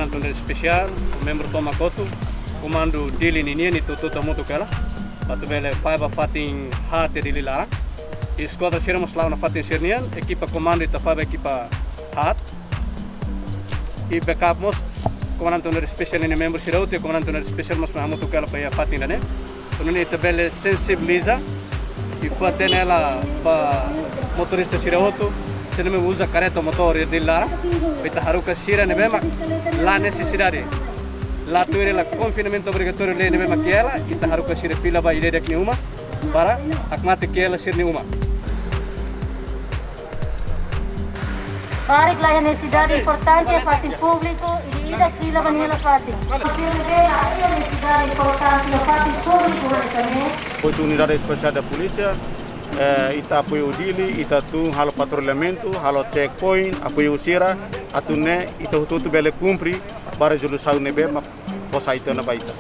comandante especial, o membro Tomakoto, comando dele Nini, Tututa Mutukela, para ver Paiva Fatin Hate de Lilara. E esquadra Siramos lá na Fatin Sirnian, equipa comando e Tafava equipa Hat. E backup most, comandante especial em membro Sirauti, comandante especial mas na Mutukela para a Fatin, né? Então, ele também sensibiliza e faz nela para motorista Sirauto. Se não usa careta motor de lá, kita haruka sira ne bema la necessidade. Lá tu ela confinamento obrigatório le ne bema que ela, kita haruka sira fila ba ile dek nenhuma para akmate que ela sira nenhuma. Para a necessidade importante é fatin público e ida fila banela fatin. A necessidade importante é fatin público também. Hoje unidade especial da polícia ita apoio dili, ita tu halo patrulhamento, halo checkpoint, apoio sira, atune ita hutu bele cumpri para julusau nebe ma posa ita na baita.